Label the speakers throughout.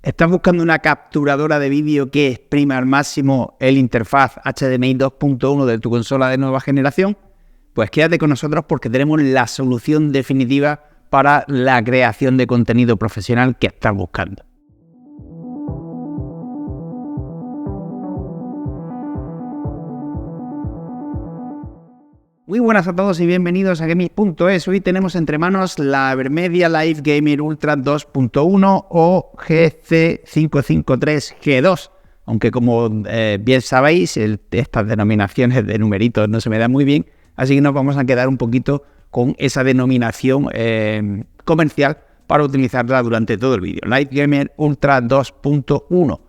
Speaker 1: ¿Estás buscando una capturadora de vídeo que exprima al máximo el interfaz HDMI 2.1 de tu consola de nueva generación? Pues quédate con nosotros porque tenemos la solución definitiva para la creación de contenido profesional que estás buscando. Muy buenas a todos y bienvenidos a Gaming.es. Hoy tenemos entre manos la Avermedia Live Gamer Ultra 2.1 o GC553G2. Aunque como bien sabéis, estas denominaciones de numeritos no se me dan muy bien, así que nos vamos a quedar un poquito con esa denominación comercial para utilizarla durante todo el vídeo. Live Gamer Ultra 2.1.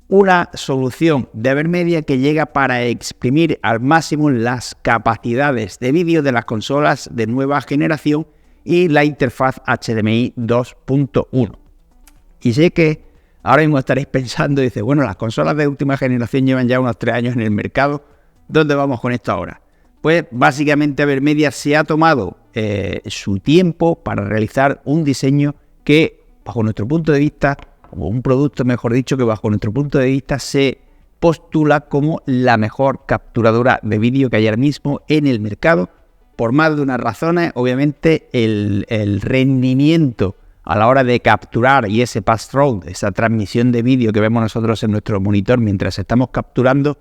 Speaker 1: Una solución de Avermedia que llega para exprimir al máximo las capacidades de vídeo de las consolas de nueva generación y la interfaz HDMI 2.1. Y sé que ahora mismo estaréis pensando, dice, bueno, las consolas de última generación llevan ya unos 3 años en el mercado, ¿dónde vamos con esto ahora? Pues básicamente Avermedia se ha tomado su tiempo para realizar un diseño que, bajo nuestro punto de vista, o un producto, mejor dicho, que bajo nuestro punto de vista se postula como la mejor capturadora de vídeo que hay ahora mismo en el mercado, por más de unas razones. Obviamente el rendimiento a la hora de capturar y ese pass-through, esa transmisión de vídeo que vemos nosotros en nuestro monitor mientras estamos capturando,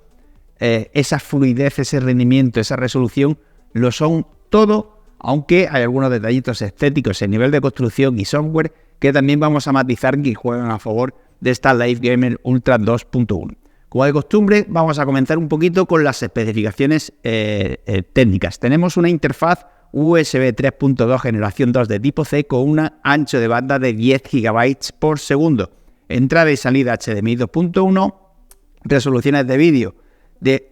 Speaker 1: esa fluidez, ese rendimiento, esa resolución, lo son todo, aunque hay algunos detallitos estéticos en nivel de construcción y software que también vamos a matizar que juegan a favor de esta Live Gamer Ultra 2.1. Como de costumbre, vamos a comenzar un poquito con las especificaciones técnicas. Tenemos una interfaz USB 3.2 generación 2 de tipo C con un ancho de banda de 10 GB por segundo. Entrada y salida HDMI 2.1, resoluciones de vídeo de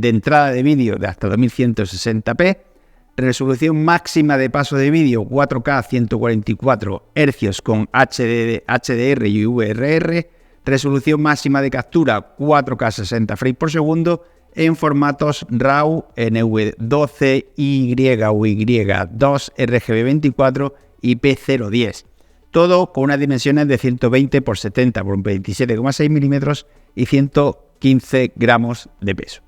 Speaker 1: entrada de vídeo de hasta 2160p, resolución máxima de paso de vídeo 4K 144 Hz con HDR y VRR, resolución máxima de captura 4K 60 frames por segundo en formatos RAW, NV12, YY o Y2, RGB24 y P010. Todo con unas dimensiones de 120 x 70 x 27,6 milímetros y 115 gramos de peso.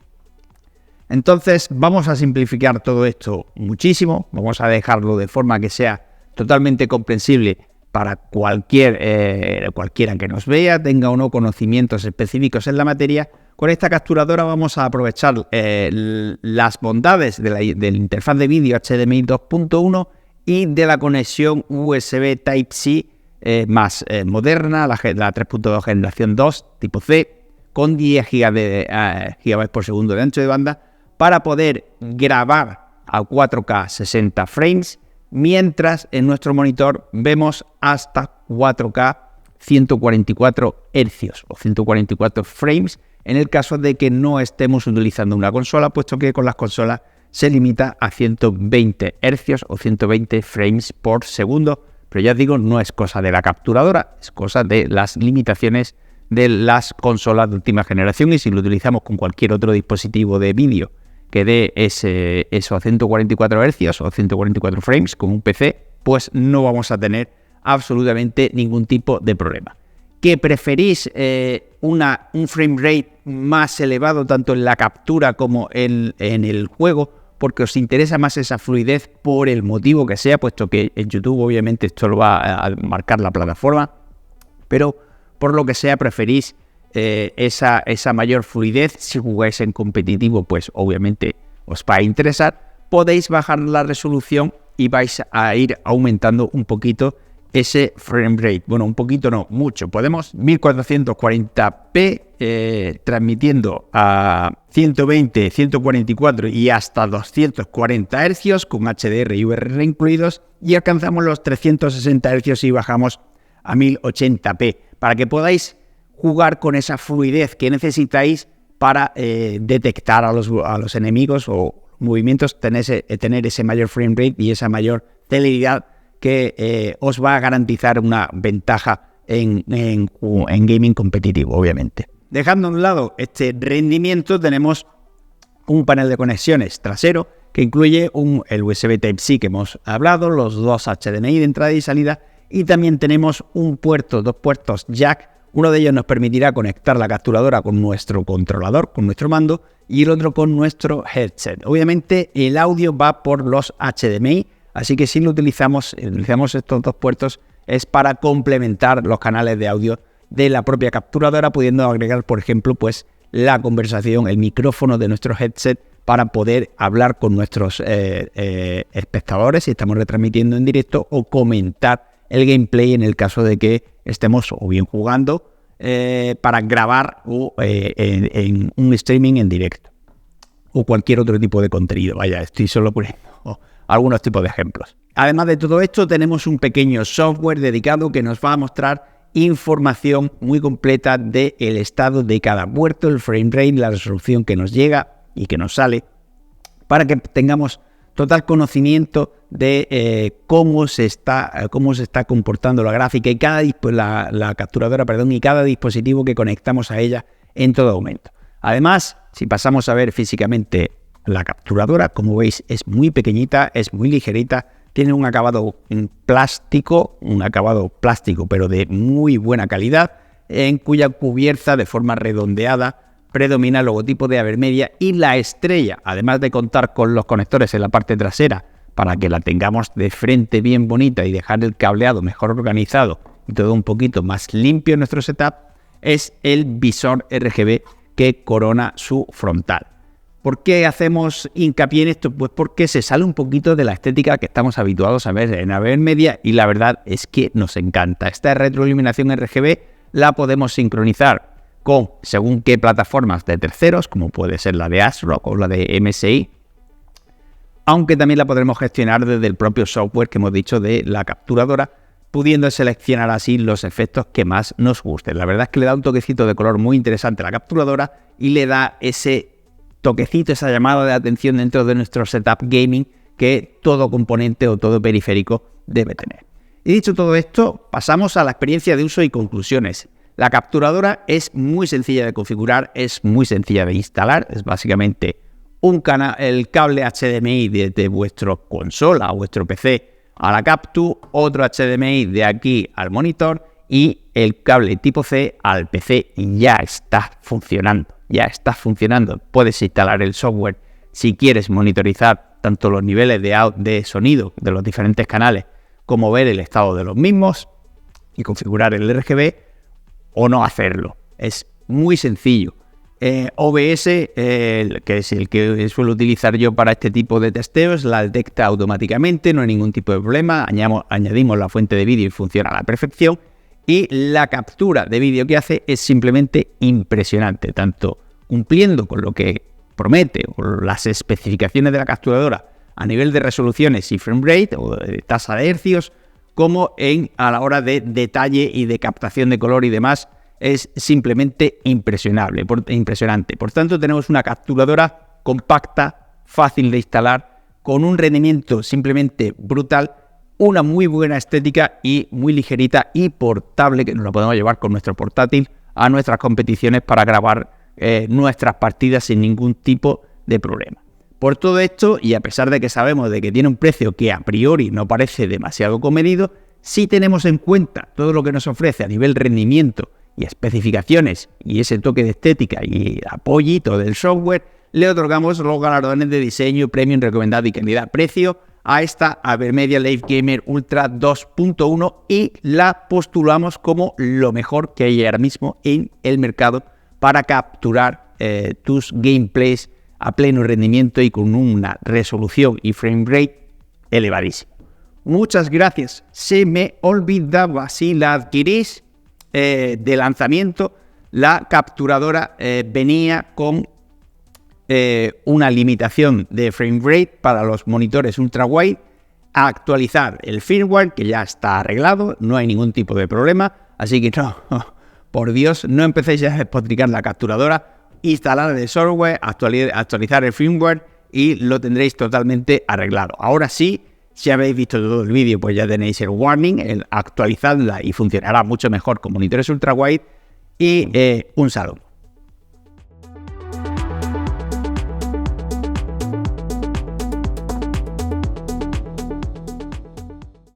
Speaker 1: Entonces vamos a simplificar todo esto muchísimo, vamos a dejarlo de forma que sea totalmente comprensible para cualquiera que nos vea, tenga o no conocimientos específicos en la materia. Con esta capturadora vamos a aprovechar las bondades de la interfaz de vídeo HDMI 2.1 y de la conexión USB Type-C más moderna, la 3.2 generación 2 tipo C, con 10 GB por segundo de ancho de banda, para poder grabar a 4K 60 frames, mientras en nuestro monitor vemos hasta 4K 144 Hz o 144 frames, en el caso de que no estemos utilizando una consola, puesto que con las consolas se limita a 120 Hz o 120 frames por segundo. Pero ya os digo, no es cosa de la capturadora, es cosa de las limitaciones de las consolas de última generación, y si lo utilizamos con cualquier otro dispositivo de vídeo que dé eso a 144 Hz o 144 frames con un PC, pues no vamos a tener absolutamente ningún tipo de problema. ¿Que preferís un frame rate más elevado tanto en la captura como en el juego, porque os interesa más esa fluidez por el motivo que sea, puesto que en YouTube obviamente esto lo va a marcar la plataforma, pero por lo que sea preferís esa mayor fluidez? Si jugáis en competitivo, pues obviamente os va a interesar. Podéis bajar la resolución y vais a ir aumentando un poquito ese frame rate. Bueno, un poquito no, mucho. Podemos 1440p transmitiendo a 120, 144 y hasta 240 Hz con HDR y VRR incluidos, y alcanzamos los 360 Hz y bajamos a 1080p para que podáis jugar con esa fluidez que necesitáis para detectar a los enemigos o movimientos, tener ese mayor frame rate y esa mayor celeridad que os va a garantizar una ventaja en gaming competitivo, obviamente. Dejando a un lado este rendimiento, tenemos un panel de conexiones trasero que incluye el USB Type-C que hemos hablado, los dos HDMI de entrada y salida y también tenemos dos puertos jack. Uno de ellos nos permitirá conectar la capturadora con nuestro controlador, con nuestro mando, y el otro con nuestro headset. Obviamente el audio va por los HDMI, así que si utilizamos estos dos puertos es para complementar los canales de audio de la propia capturadora, pudiendo agregar, por ejemplo, pues la conversación, el micrófono de nuestro headset para poder hablar con nuestros espectadores si estamos retransmitiendo en directo, o comentar el gameplay en el caso de que estemos o bien jugando para grabar o en un streaming en directo o cualquier otro tipo de contenido. Vaya, estoy solo poniendo algunos tipos de ejemplos. Además de todo esto, tenemos un pequeño software dedicado que nos va a mostrar información muy completa del estado de cada puerto, el frame rate, la resolución que nos llega y que nos sale, para que tengamos total conocimiento de cómo se está comportando la gráfica y la capturadora, y cada dispositivo que conectamos a ella en todo momento. Además, si pasamos a ver físicamente la capturadora, como veis, es muy pequeñita, es muy ligerita, tiene un acabado plástico, pero de muy buena calidad, en cuya cubierta de forma redondeada predomina el logotipo de Avermedia, y la estrella, además de contar con los conectores en la parte trasera para que la tengamos de frente bien bonita y dejar el cableado mejor organizado y todo un poquito más limpio en nuestro setup, es el visor RGB que corona su frontal. ¿Por qué hacemos hincapié en esto? Pues porque se sale un poquito de la estética que estamos habituados a ver en Avermedia, y la verdad es que nos encanta. Esta retroiluminación RGB la podemos sincronizar con según qué plataformas de terceros, como puede ser la de ASRock o la de MSI, aunque también la podremos gestionar desde el propio software que hemos dicho de la capturadora, pudiendo seleccionar así los efectos que más nos gusten. La verdad es que le da un toquecito de color muy interesante a la capturadora y le da ese toquecito, esa llamada de atención dentro de nuestro setup gaming que todo componente o todo periférico debe tener. Y dicho todo esto, pasamos a la experiencia de uso y conclusiones. La capturadora es muy sencilla de configurar, es muy sencilla de instalar, es básicamente el cable HDMI de vuestra consola o vuestro PC a la Captu, otro HDMI de aquí al monitor y el cable tipo C al PC, y ya está funcionando. Puedes instalar el software si quieres monitorizar tanto los niveles de sonido de los diferentes canales como ver el estado de los mismos y configurar el RGB o no hacerlo. Es muy sencillo. OBS, que es el que suelo utilizar yo para este tipo de testeos, la detecta automáticamente, no hay ningún tipo de problema. Añadimos la fuente de vídeo y funciona a la perfección. Y la captura de vídeo que hace es simplemente impresionante, tanto cumpliendo con lo que promete o las especificaciones de la capturadora a nivel de resoluciones y frame rate o de tasa de hercios, como a la hora de detalle y de captación de color y demás. Es simplemente impresionante. Por tanto, tenemos una capturadora compacta, fácil de instalar, con un rendimiento simplemente brutal, una muy buena estética y muy ligerita y portable, que nos la podemos llevar con nuestro portátil a nuestras competiciones para grabar nuestras partidas sin ningún tipo de problema. Por todo esto, y a pesar de que sabemos de que tiene un precio que a priori no parece demasiado comedido, si tenemos en cuenta todo lo que nos ofrece a nivel rendimiento y especificaciones y ese toque de estética y apoyito del software, le otorgamos los galardones de diseño, premium, recomendado y calidad-precio a esta Avermedia Live Gamer Ultra 2.1 y la postulamos como lo mejor que hay ahora mismo en el mercado para capturar tus gameplays a pleno rendimiento y con una resolución y frame rate elevadísimo. Muchas gracias. Se me olvidaba, si la adquirís de lanzamiento, la capturadora venía con una limitación de frame rate para los monitores ultra wide, a actualizar el firmware, que ya está arreglado, no hay ningún tipo de problema, así que no, por Dios, no empecéis a despotricar la capturadora, instalar el software, actualizar el firmware y lo tendréis totalmente arreglado. Ahora sí, si habéis visto todo el vídeo, pues ya tenéis el warning, actualizadla y funcionará mucho mejor con monitores ultra wide. Y un saludo.